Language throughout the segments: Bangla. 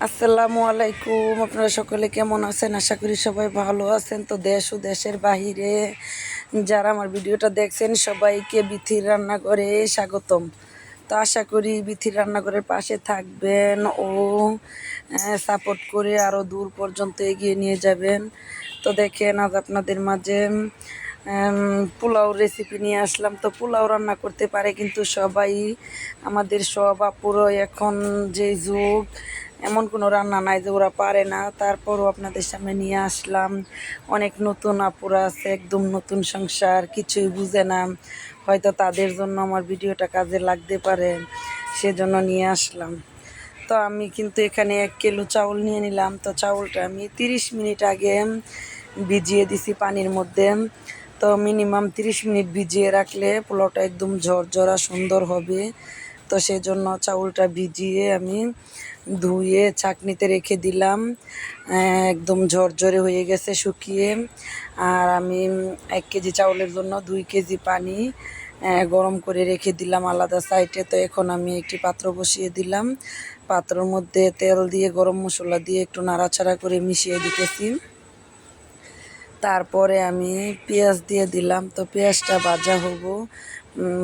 আসসালামু আলাইকুম। আপনারা সকলে কেমন আছেন? আশা করি সবাই ভালো আছেন। তো দেশ ও দেশের বাহিরে যারা আমার ভিডিওটা দেখছেন সবাইকে বিথির রান্নাঘরে স্বাগতম। তো আশা করি বিথির রান্নাঘরের পাশে থাকবেন ও সাপোর্ট করে আরও দূর পর্যন্ত এগিয়ে নিয়ে যাবেন। তো দেখেন আজ আপনাদের মাঝে পোলাও রেসিপি নিয়ে আসলাম। তো পোলাও রান্না করতে পারে কিন্তু সবাই, আমাদের সব আপুরো এখন যে যুগ, এমন কোনো রান্না নাই যে ওরা পারে না। তারপরও আপনাদের সামনে নিয়ে আসলাম। অনেক নতুন আপুরা আছে, একদম নতুন সংসার, কিছুই বুঝে না, হয়তো তাদের জন্য আমার ভিডিওটা কাজে লাগতে পারে, সেজন্য নিয়ে আসলাম। তো আমি কিন্তু এখানে 1 কিলো চাউল নিয়ে নিলাম। তো চাউলটা আমি 30 মিনিট আগে ভিজিয়ে দিছি পানির মধ্যে। তো মিনিমাম 30 মিনিট ভিজিয়ে রাখলে পোলাওটা একদম ঝরঝরা সুন্দর হবে। তো সেই জন্য চাউলটা ভিজিয়ে আমি ধুয়ে ছাঁকনিতে রেখে দিলাম। একদম ঝরঝরে হয়ে গেছে শুকিয়ে। আর আমি 1 কেজি চাউলের জন্য 2 কেজি পানি গরম করে রেখে দিলাম আলাদা সাইডে। তো এখন আমি একটি পাত্র বসিয়ে দিলাম। পাত্রের মধ্যে তেল দিয়ে গরম মশলা দিয়ে একটু নাড়াচাড়া করে মিশিয়ে দিতেছি। তারপরে আমি পেঁয়াজ দিয়ে দিলাম। তো পেঁয়াজটা ভাজা হবো,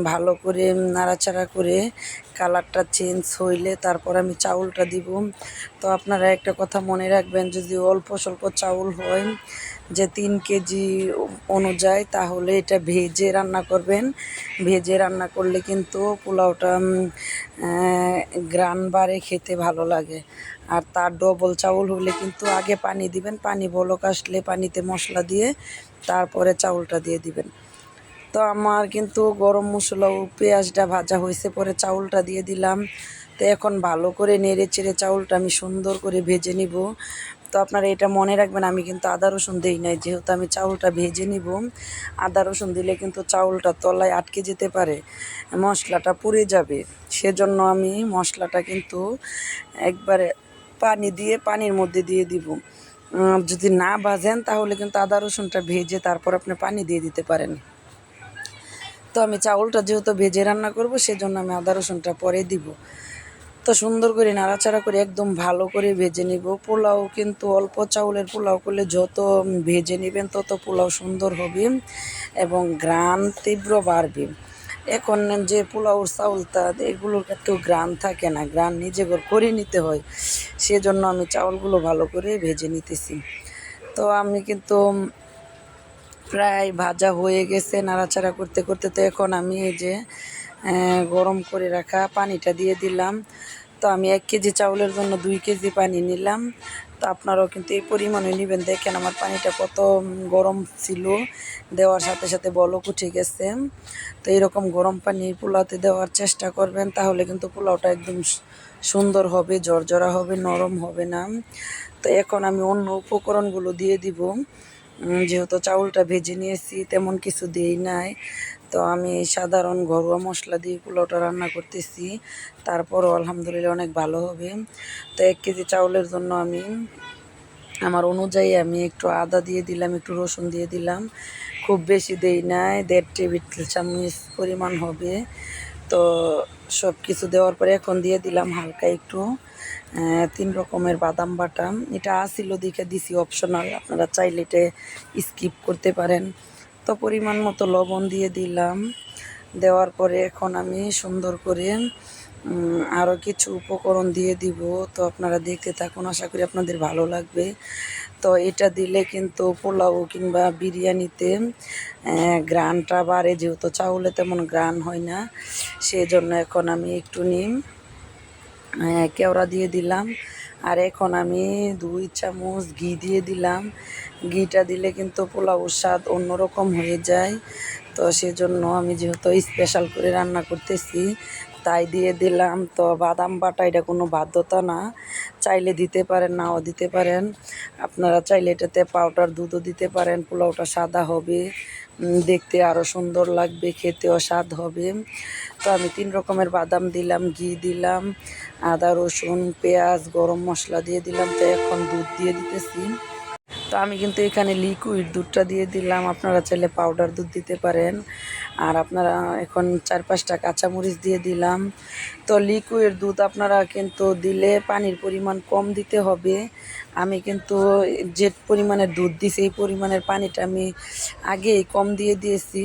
ভালো করে নাড়াচাড়া করে কালারটা চেঞ্জ হইলে তারপর আমি চাউলটা দিব। তো আপনারা একটা কথা মনে রাখবেন, যদি অল্প স্বল্প চাউল হয় যে 3 কেজি অনুযায়ী, তাহলে এটা ভেজে রান্না করবেন। ভেজে রান্না করলে কিন্তু পোলাওটা গ্রান বাড়ে, খেতে ভালো লাগে। আর তার ডবল চাউল হলে কিন্তু আগে পানি দিবেন, পানি বলক আসলে পানিতে মশলা দিয়ে তারপরে চাউলটা দিয়ে দিবেন। তো আমার কিন্তু গরম মশলা ও পেঁয়াজটা ভাজা হয়েছে, পরে চাউলটা দিয়ে দিলাম। তো এখন ভালো করে নেড়ে চেড়ে চাউলটা আমি সুন্দর করে ভেজে নিব। তো আপনারা এটা মনে রাখবেন, আমি কিন্তু আদা রসুন দিই নাই, যেহেতু আমি চাউলটা ভেজে নিব। আদা রসুন দিলে কিন্তু চাউলটা তলায় আটকে যেতে পারে, মশলাটা পুড়ে যাবে। সেজন্য আমি মশলাটা কিন্তু একবারে পানি দিয়ে পানির মধ্যে দিয়ে দিব। যদি না ভাজেন তাহলে কিন্তু আদা রসুনটা ভেজে তারপর আপনি পানি দিয়ে দিতে পারেন। তো আমি চাউলটা যেহেতু ভেজে রান্না করব, সেজন্য আমি আদা রসুনটা পরে দিব। তো সুন্দর করে নাড়াচাড়া করে একদম ভালো করে ভেজে নিব। পোলাও কিন্তু অল্প চাউলের পোলাও করলে যত ভেজে নেবেন তত পোলাও সুন্দর হবে এবং ঘ্রাণ তীব্র বাড়বে। এখন যে পোলাওর চাউলটা, এগুলোর একটু ঘ্রাণ থাকে না, ঘ্রাণ নিজে করে নিতে হয়। সেজন্য আমি চাউলগুলো ভালো করে ভেজে নিতেছি। তো আমি কিন্তু প্রায় ভাজা হয়ে গেছে নাড়াচাড়া করতে করতে। তো এখন আমি এই যে গরম করে রাখা পানিটা দিয়ে দিলাম। তো আমি 1 কেজি চাউলের জন্য 2 কেজি পানি নিলাম। তো আপনারাও কিন্তু এই পরিমাণে নেবেন। দেখেন আমার পানিটা কত গরম ছিল, দেওয়ার সাথে সাথে বলক উঠে গেছে। তো এরকম গরম পানি পোলাওতে দেওয়ার চেষ্টা করবেন, তাহলে কিন্তু পোলাওটা একদম সুন্দর হবে, ঝরঝরা হবে, নরম হবে না। তো এখন আমি অন্য উপকরণগুলো দিয়ে দিব। যেহেতু চাউলটা ভেজে নিয়েছি, তেমন কিছু দিই নাই। তো আমি সাধারণ ঘরোয়া মশলা দিয়ে পোলাওটা রান্না করতেছি, তারপরও আলহামদুলিল্লাহ অনেক ভালো হবে। তো 1 কেজি চাউলের জন্য আমি আমার অনুযায়ী আমি একটু আদা দিয়ে দিলাম, একটু রসুন দিয়ে দিলাম, খুব বেশি দেই নাই, 1.5 টেবিল চামচ পরিমাণ হবে। তো সব কিছু দেওয়ার পরে এখন দিয়ে দিলাম হালকা একটু 3 রকমের বাদাম বাটা। এটা আসিল দেখে দিছি, অপশনাল, আপনারা চাইলে এটা স্কিপ করতে পারেন। তো পরিমাণ মতো লবণ দিয়ে দিলাম। দেওয়ার পরে এখন আমি সুন্দর করে আরও কিছু উপকরণ দিয়ে দিব। তো আপনারা দেখতে থাকুন, আশা করি আপনাদের ভালো লাগবে। তো এটা দিলে কিন্তু পোলাও কিংবা বিরিয়ানিতে ঘ্রাণটা বাড়ে, যেহেতু চাউলে তেমন ঘ্রাণ হয় না। সেজন্য এখন আমি একটু কেওড়া দিয়ে দিলাম। আর এখন আমি 2 চামচ ঘি দিয়ে দিলাম। ঘিটা দিলে কিন্তু পোলাওর স্বাদ অন্যরকম হয়ে যায়। তো সেজন্য আমি যেহেতু স্পেশাল করে রান্না করতেছি তাই দিয়ে দিলাম। তো বাদাম বাটা এটা কোনো বাধ্যতা না, চাইলে দিতে পারেন, নাও দিতে পারেন। আপনারা চাইলে এটাতে পাউডার দুধও দিতে পারেন, পোলাওটা সাদা হবে, দেখতে আরও সুন্দর লাগবে, খেতেও স্বাদ হবে। তো আমি 3 রকমের বাদাম দিলাম, ঘি দিলাম, আদা রসুন পেঁয়াজ গরম মশলা দিয়ে দিলাম। তো এখন দুধ দিয়ে দিতেছি। তো তো আমি কিন্তু এখানে লিকুইড দুধটা দিয়ে দিলাম, আপনারা চাইলে পাউডার দুধ দিতে পারেন। আর আপনারা এখন 4-5টা কাঁচামরিচ দিয়ে দিলাম। তো লিকুইড দুধ আপনারা কিন্তু দিলে পানির পরিমাণ কম দিতে হবে। আমি কিন্তু যে পরিমাণের দুধ দিছি এই পরিমাণের পানিটা আমি আগেই কম দিয়ে দিয়েছি।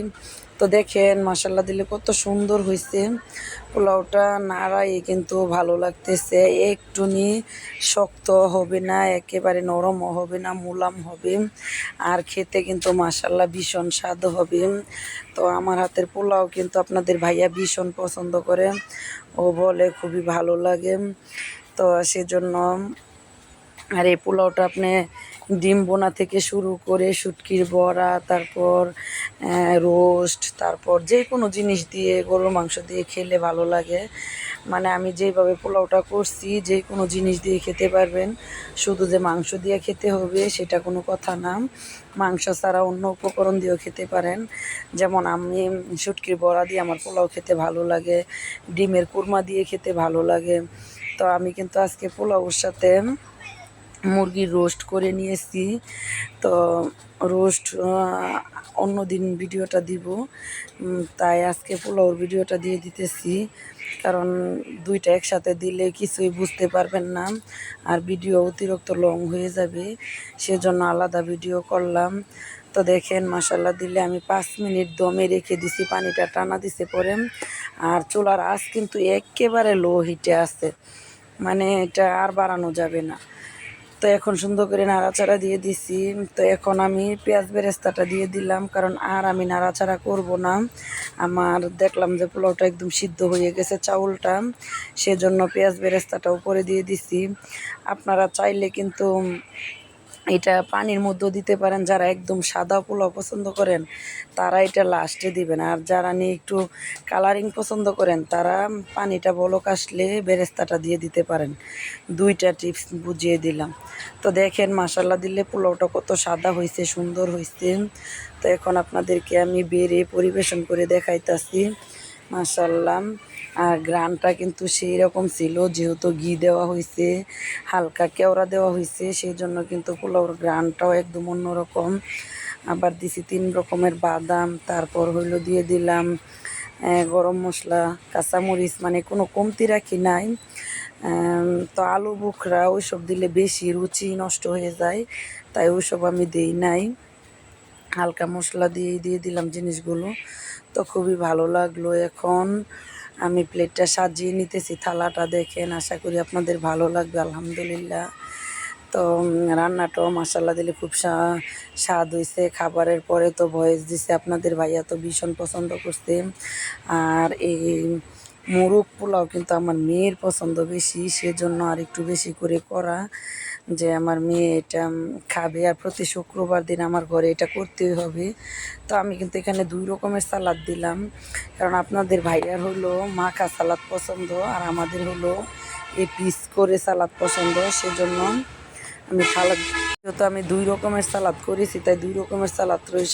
তো দেখেন মাশাল্লাহ দিলে কত সুন্দর হয়েছে। পোলাওটা নাড়াই কিন্তু ভালো লাগতেছে, একটুনি শক্ত হবে না, একেবারে নরমও হবে না, মুলাম হবে। আর খেতে কিন্তু মাশাল্লাহ ভীষণ স্বাদ হবে। তো আমার হাতের পোলাও কিন্তু আপনাদের ভাইয়া ভীষণ পছন্দ করে, ও বলে খুবই ভালো লাগে। তো সেজন্য আর এই পোলাওটা আপনি ডিম বোনা থেকে শুরু করে শুটকির বড়া, তারপর রোস্ট, তারপর যে কোনো জিনিস দিয়ে, গরুর মাংস দিয়ে খেলে ভালো লাগে। মানে আমি যেভাবে পোলাওটা করছি যে কোনো জিনিস দিয়ে খেতে পারবেন, শুধু যে মাংস দিয়ে খেতে হবে সেটা কোনো কথা না, মাংস ছাড়া অন্য উপকরণ দিয়েও খেতে পারেন। যেমন আমি শুটকির বড়া দিয়ে আমার পোলাও খেতে ভালো লাগে, ডিমের কুরমা দিয়ে খেতে ভালো লাগে। তো আমি কিন্তু আজকে পোলাওর সাথে মুরগির রোস্ট করে নিয়েছি। তো রোস্ট অন্য দিন ভিডিওটা দিব, তাই আজকে পোলাওর ভিডিওটা দিয়ে দিতেছি, কারণ দুইটা একসাথে দিলে কিছুই বুঝতে পারবেন না আর ভিডিও অতিরিক্ত লং হয়ে যাবে, সেজন্য আলাদা ভিডিও করলাম। তো দেখেন মাশাল্লাহ দিলে আমি 5 মিনিট দমে রেখে দিছি, পানিটা টানা দিছে পরে। আর চুলার আঁচ কিন্তু একেবারে লো হিটে আছে, মানে এটা আর বাড়ানো যাবে না। তো এখন সুন্দর করে নাড়াচাড়া দিয়ে দিছি। তো এখন আমি পেঁয়াজ বেরেস্তাটা দিয়ে দিলাম, কারণ আর আমি নাড়াচাড়া করব না। আমার দেখলাম যে পোলাওটা একদম সিদ্ধ হয়ে গেছে চাউলটা, সেজন্য পেঁয়াজ বেরেস্তাটা উপরে দিয়ে দিছি। আপনারা চাইলে কিন্তু এটা পানির মধ্যেও দিতে পারেন, যারা একদম সাদা পোলাও পছন্দ করেন তারা এটা লাস্টে দিবেন, আর যারা নিয়ে একটু কালারিং পছন্দ করেন তারা পানিটা বলক আসলে বেরেস্তাটা দিয়ে দিতে পারেন। দুইটা টিপস বুঝিয়ে দিলাম। তো দেখেন মাশাল্লাহ দিলে পোলাওটা কত সাদা হয়েছে, সুন্দর হয়েছে। তো এখন আপনাদেরকে আমি বেড়ে পরিবেশন করে দেখাইতাছি মাশাল্লাহ। আর গ্রানটা কিন্তু সেই রকম ছিল, যেহেতু ঘি দেওয়া হয়েছে, হালকা কেওড়া দেওয়া হয়েছে, সেই জন্য কিন্তু পোলাওর গ্রানটাও একদম অন্যরকম। আবার দিছি 3 রকমের বাদাম, তারপর হইলো দিয়ে দিলাম গরম মশলা, কাঁচামরিচ, মানে কোনো কমতি রাখি নাই। তো আলু বুখরা ওইসব দিলে বেশি রুচি নষ্ট হয়ে যায়, তাই ওইসব আমি দিই নাই, হালকা মশলা দিয়ে দিলাম জিনিসগুলো। তো খুবই ভালো লাগলো। এখন আমি প্লেটটা সাজিয়ে নিতেছি, থালাটা দেখেন, আশা করি আপনাদের ভালো লাগবে আলহামদুলিল্লাহ। তো রান্নাটাও মাশাল্লাহ দিলে খুব স্বাদ হয়েছে। খাবারের পরে তো ভয়েস দিছে আপনাদের ভাইয়া, তো ভীষণ পছন্দ করছে। আর এই মোরগ পোলাও কিন্তু আমার মেয়ের পছন্দ বেশি, সেজন্য আর একটু বেশি করে করা, যে আমার মেয়ে এটা খাবে, আর প্রতি শুক্রবার দিন আমার ঘরে এটা করতেই হবে। তো আমি কিন্তু এখানে 2 রকমের সালাদ দিলাম, কারণ আপনাদের ভাইয়ার হলো মাখা সালাদ পছন্দ, আর আমাদের হলো এই পিস করে সালাদ পছন্দ, সেজন্য আমি সালাদ, যেহেতু আমি 2 রকমের সালাদ করেছি তাই 2 রকমের সালাদ সাথে